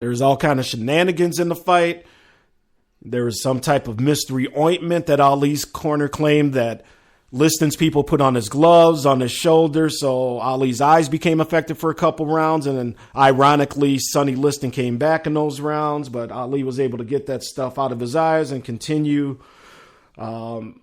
There's all kind of shenanigans in the fight. There was some type of mystery ointment that Ali's corner claimed that Liston's people put on his gloves, on his shoulders, so Ali's eyes became affected for a couple rounds, and then ironically, Sonny Liston came back in those rounds, but Ali was able to get that stuff out of his eyes and continue. And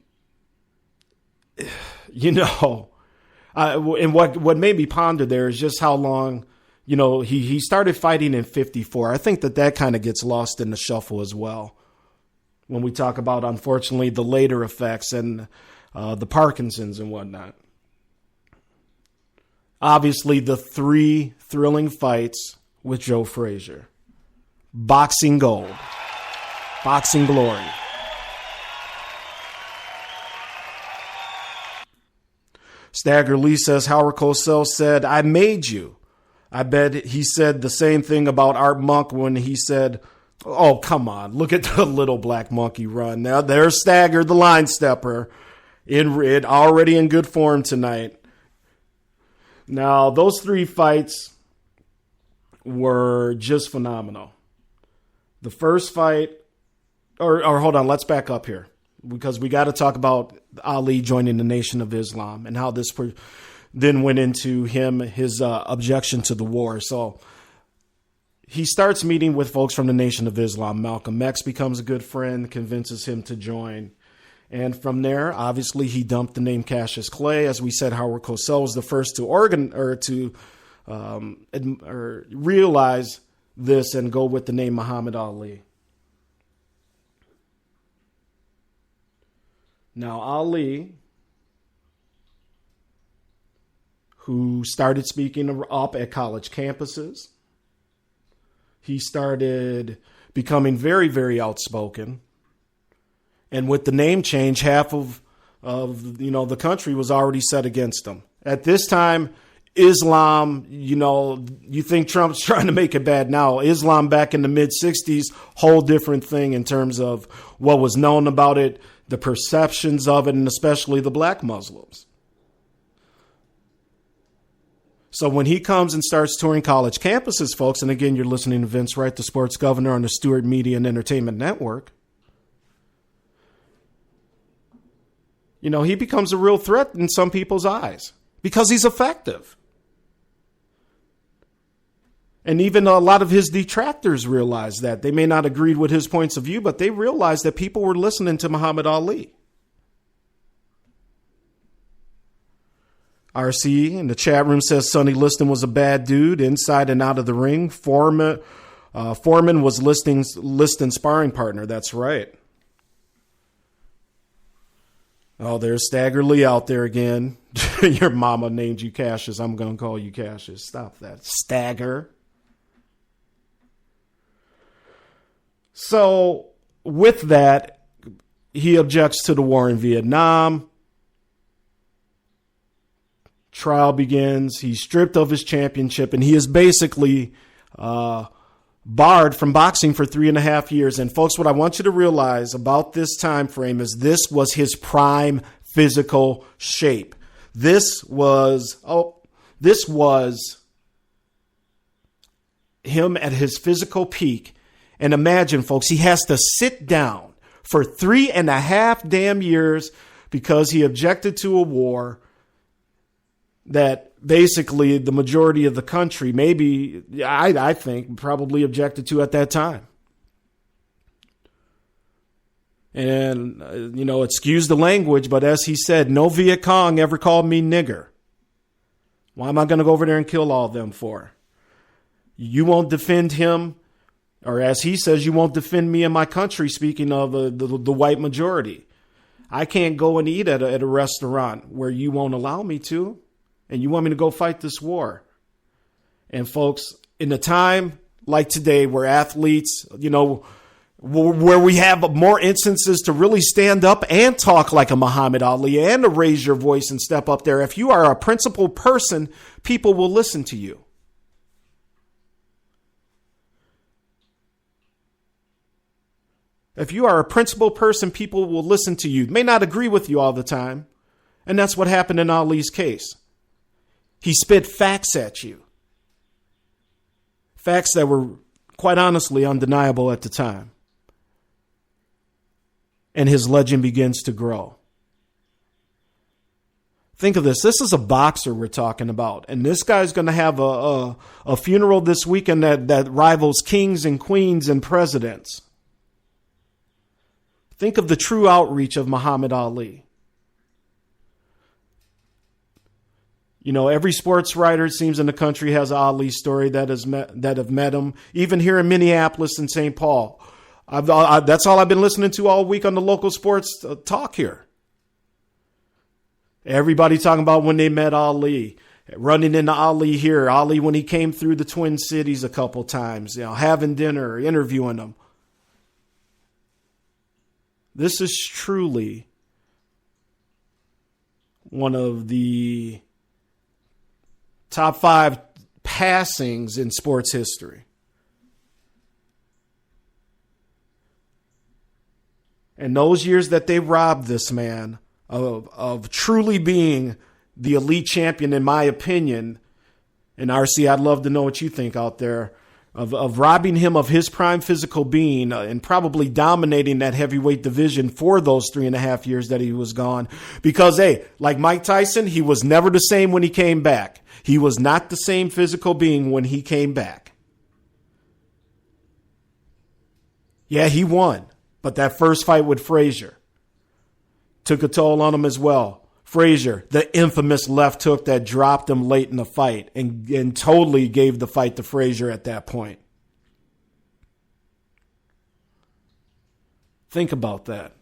what made me ponder there is just how long, he started fighting in 54. I think that kind of gets lost in the shuffle as well when we talk about, unfortunately, the later effects and the Parkinson's and whatnot. Obviously, the 3 thrilling fights with Joe Frazier. Boxing gold. Boxing glory. Stagger Lee says, Howard Cosell said, I made you. I bet he said the same thing about Art Monk when he said, oh, come on, look at the little black monkey run. Now there's Stagger, the line stepper, already in good form tonight. Now, those 3 fights were just phenomenal. The first fight, or hold on, let's back up here, because we got to talk about Ali joining the Nation of Islam and how this then went into his objection to the war. So he starts meeting with folks from the Nation of Islam. Malcolm X becomes a good friend, convinces him to join. And from there, obviously, he dumped the name Cassius Clay. As we said, Howard Cosell was the first to realize this and go with the name Muhammad Ali. Now, Ali, who started speaking up at college campuses, he started becoming very, very outspoken. And with the name change, half of the country was already set against him. At this time, Islam, you think Trump's trying to make it bad now. Islam back in the mid-'60s, whole different thing in terms of what was known about it, the perceptions of it, and especially the black Muslims. So when he comes and starts touring college campuses, folks, and again, you're listening to Vince Wright, the sports governor on the Stewart Media and Entertainment Network, he becomes a real threat in some people's eyes because he's effective. And even a lot of his detractors realized that. They may not agree with his points of view, but they realized that people were listening to Muhammad Ali. RC in the chat room says Sonny Liston was a bad dude inside and out of the ring. Foreman was Liston's sparring partner. That's right. Oh, there's Stagger Lee out there again. Your mama named you Cassius. I'm going to call you Cassius. Stop that. Stagger. So with that, he objects to the war in Vietnam. Trial begins. He's stripped of his championship, and he is basically barred from boxing for 3.5 years. And folks, what I want you to realize about this time frame is this was his prime physical shape. This was him at his physical peak. And imagine, folks, he has to sit down for 3.5 damn years because he objected to a war that basically the majority of the country, maybe, I think, probably objected to at that time. And, excuse the language, but as he said, no Viet Cong ever called me nigger. Why am I going to go over there and kill all of them for? You won't defend him, or as he says, you won't defend me and my country, speaking of the white majority. I can't go and eat at a restaurant where you won't allow me to. And you want me to go fight this war. And folks, in a time like today where athletes, where we have more instances to really stand up and talk like a Muhammad Ali and to raise your voice and step up there. If you are a principled person, people will listen to you. If you are a principled person, people will listen to you. May not agree with you all the time. And that's what happened in Ali's case. He spit facts at you. Facts that were quite honestly, undeniable at the time. And his legend begins to grow. Think of this. This is a boxer we're talking about. And this guy's going to have a funeral this weekend that rivals kings and queens and presidents. Think of the true outreach of Muhammad Ali. You know, every sports writer, it seems, in the country has an Ali story that have met him. Even here in Minneapolis and St. Paul. That's all I've been listening to all week on the local sports talk here. Everybody talking about when they met Ali, running into Ali here. Ali when he came through the Twin Cities a couple times, having dinner, interviewing him. This is truly one of the top 5 passings in sports history. And those years that they robbed this man of truly being the elite champion, in my opinion, and RC, I'd love to know what you think out there, of robbing him of his prime physical being and probably dominating that heavyweight division for those 3.5 years that he was gone. Because, hey, like Mike Tyson, he was never the same when he came back. He was not the same physical being when he came back. Yeah, he won. But that first fight with Frazier took a toll on him as well. Frazier, the infamous left hook that dropped him late in the fight and totally gave the fight to Frazier at that point. Think about that.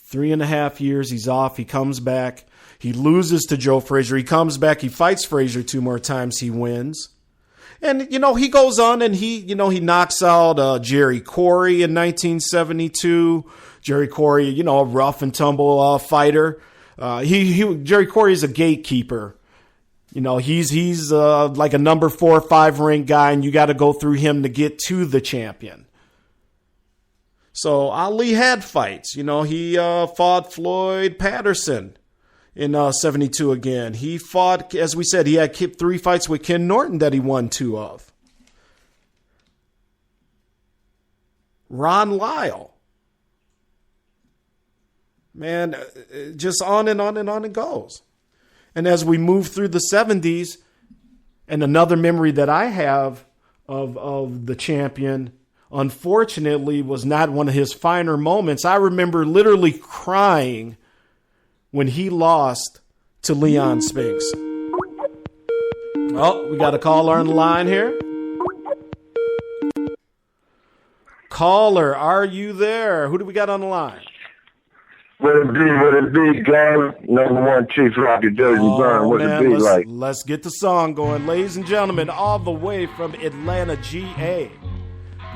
3.5 years, he's off, he comes back. He loses to Joe Frazier. He comes back, he fights Frazier 2 more times, he wins. And, he goes on and he knocks out Jerry Corey in 1972. Jerry Corey, a rough and tumble fighter. Jerry Corey is a gatekeeper. He's like a number 4 or 5 rank guy, and you got to go through him to get to the champion. So Ali had fights. He fought Floyd Patterson in 72 again. He fought, as we said, he had 3 fights with Ken Norton that he won 2 of. Ron Lyle. Man, just on and on and on it goes. And as we move through the 70s, and another memory that I have of the champion, unfortunately, was not one of his finer moments. I remember literally crying when he lost to Leon Spinks. Oh, we got a caller on the line here. Caller, are you there? Who do we got on the line? What it be, guys? Number 1 Chief Rocker, Jersey Vern. What it be like? Let's get the song going. Ladies and gentlemen, all the way from Atlanta, GA.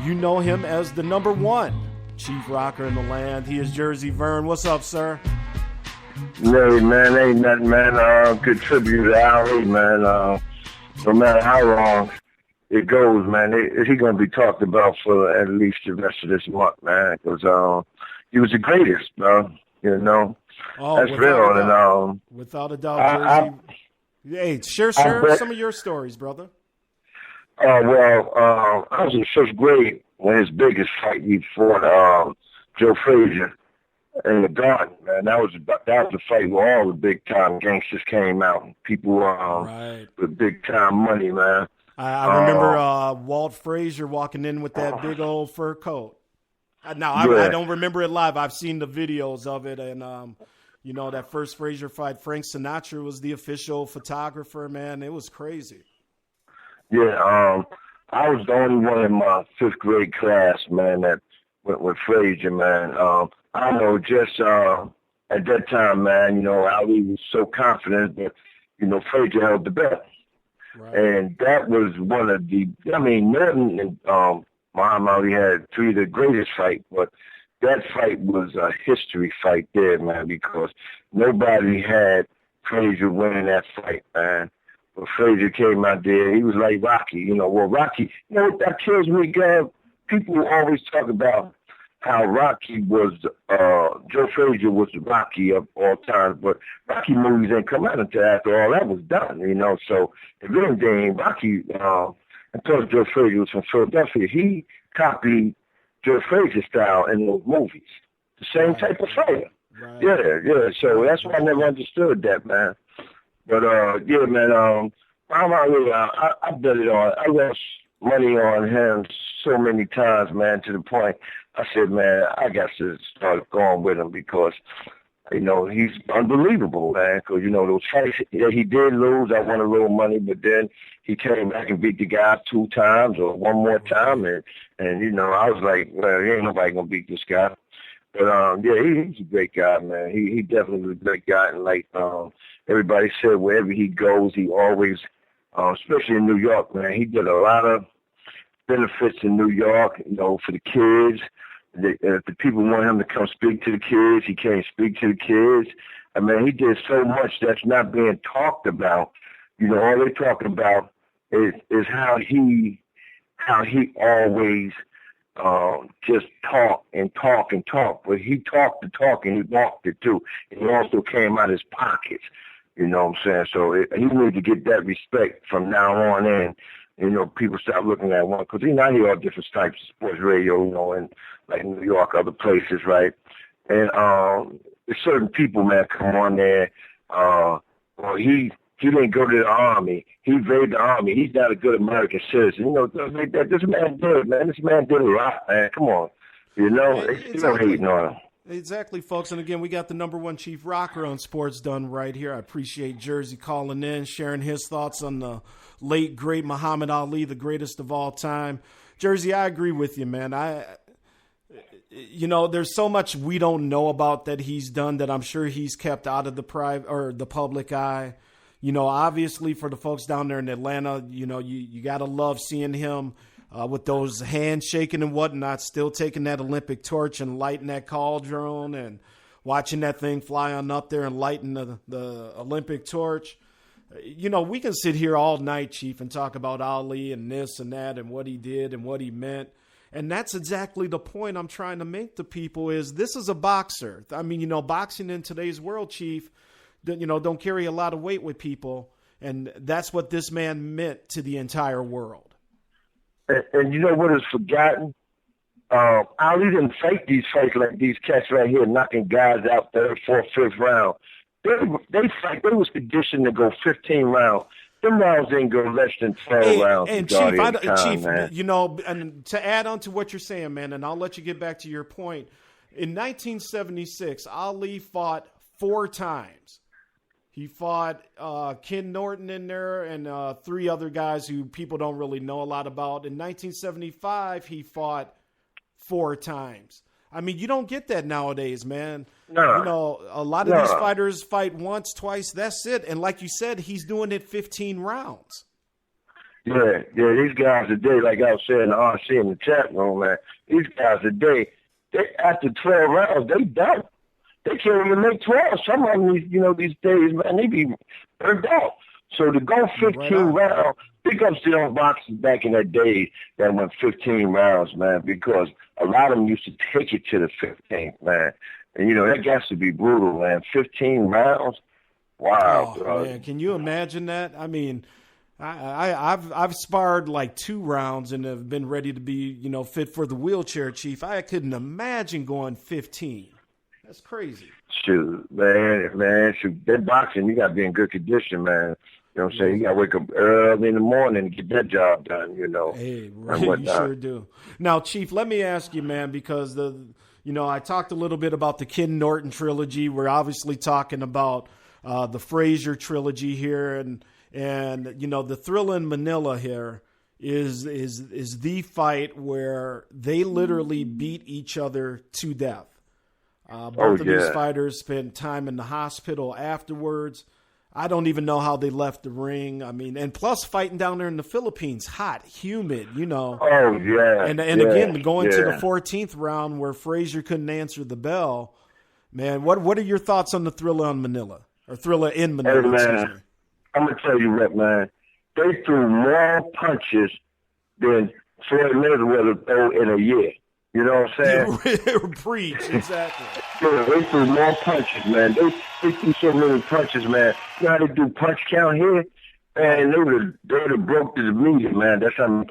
You know him as the number 1 Chief Rocker in the land. He is Jersey Vern. What's up, sir? No, man, ain't nothing, man. Good tribute to Ali, man. No matter how long it goes, man, he going to be talked about for at least the rest of this month, man, because he was the greatest, That's real. And without a doubt, Jersey. Hey, share some of your stories, brother. I was in 5th grade when his biggest fight, he fought Joe Frazier in the Garden, man. That was the fight where all the big time gangsters came out. People with big time money, man. I remember Walt Frazier walking in with that big old fur coat. Now, I don't remember it live. I've seen the videos of it, and that first Frazier fight, Frank Sinatra was the official photographer, man. It was crazy. Yeah, I was the only one in my 5th grade class, man, that went with Frazier, man. I know just at that time, man, Ali was so confident that, Frazier held the belt. Right. And that was one of Norton and Muhammad Ali had 3 of the greatest fights, but that fight was a history fight there, man, because nobody had Frazier winning that fight, man. But Frazier came out there, he was like Rocky, Rocky, that kills me, God. People always talk about how Rocky was, Joe Frazier was Rocky of all time, but Rocky movies didn't come out until after all that was done, you know. So if anything, Rocky, and plus Joe Frazier was from Philadelphia, he copied Joe Frazier's style in those movies. The same type of fighter. Right. Yeah. So that's why I never understood that, man. But yeah, man. I bet it on. I lost money on him so many times, man. To the point, I said, man, I got to start going with him because, you know, he's unbelievable, man. Because, you know, those fights that he did lose, I won a little money, but then he came back and beat the guy 2 times or one more time, and you know, I was like, well, ain't nobody gonna beat this guy. But yeah, he's a great guy, man. He definitely was a great guy, and like everybody said, wherever he goes, he always, especially in New York, man, he did a lot of benefits in New York, you know, for the kids. If the people want him to come speak to the kids, he can't speak to the kids. I mean, he did so much that's not being talked about. You know, all they're talking about is how he always just talk and talk and talk. But he talked the talk and he walked it too. And he also came out of his pockets. You know what I'm saying? So he needs to get that respect from now on in. You know, people start looking at one because you know, I hear all different types of sports radio, you know, and like New York, other places, right? And there's certain people, man, come on there. Well, he didn't go to the Army. He evaded the Army. He's not a good American citizen. You know, this man did, man. This man did a lot, man. Come on. You know, they still hating on him. Exactly, folks. And again, we got the #1 Chief Rocker on Sports Done right here. I appreciate Jersey calling in, sharing his thoughts on the late, great Muhammad Ali, the greatest of all time. Jersey, I agree with you, man. You know, there's so much we don't know about that he's done that I'm sure he's kept out of the private or the public eye. You know, obviously for the folks down there in Atlanta, you know, you got to love seeing him with those hands shaking and whatnot, still taking that Olympic torch and lighting that cauldron and watching that thing fly on up there and lighting the Olympic torch. You know, we can sit here all night, Chief, and talk about Ali and this and that and what he did and what he meant. And that's exactly the point I'm trying to make to people is this is a boxer. I mean, you know, boxing in today's world, Chief, you know, don't carry a lot of weight with people. And that's what this man meant to the entire world. And you know what is forgotten? Ali didn't fight these fights like these cats right here, knocking guys out 3rd, 4th, 5th round. They was conditioned to go 15 rounds. Them rounds didn't go less than 12 rounds. And Chief, you know, and to add on to what you're saying, man, and I'll let you get back to your point. In 1976, Ali fought 4 times. He fought Ken Norton in there and 3 other guys who people don't really know a lot about. In 1975, he fought 4 times. I mean, you don't get that nowadays, man. No. You know, a lot of these fighters fight once, twice, that's it. And like you said, he's doing it 15 rounds. Yeah, these guys today, like I was saying in the RC in the chat room, man, these guys today, after 12 rounds, they done. They can't even make 12. Some of them, you know, these days, man, they be burned out. So to go 15 rounds, big ups to those boxers back in that day that went 15 rounds, man, because a lot of them used to take it to the 15th, man. And, you know, that has to be brutal, man. 15 rounds? Wow, bro. Man, can you imagine that? I mean, I've sparred like 2 rounds and have been ready to be, you know, fit for the wheelchair, Chief. I couldn't imagine going 15. That's crazy. Shoot, man, shoot. That boxing, you got to be in good condition, man. You know what I'm saying? You got to wake up early in the morning to get that job done, you know. Hey, right, you sure do. Now, Chief, let me ask you, man, because I talked a little bit about the Ken Norton trilogy. We're obviously talking about the Frazier trilogy here, and you know, the Thrill in Manila here is the fight where they literally beat each other to death. Both of these fighters spent time in the hospital afterwards. I don't even know how they left the ring. I mean, and plus fighting down there in the Philippines, hot, humid, you know. Oh, yeah. And again, going to the 14th round where Frazier couldn't answer the bell. Man, what are your thoughts on the Thriller in Manila? Or Thriller in Manila, hey, man, I'm going to tell you what, man. They threw more punches than Floyd Mayweather threw in a year. You know what I'm saying? Preach, exactly. Yeah, they threw more punches, man. They threw so many punches, man. You know how to do punch count here? Man, they would have broke the meter, man. That's how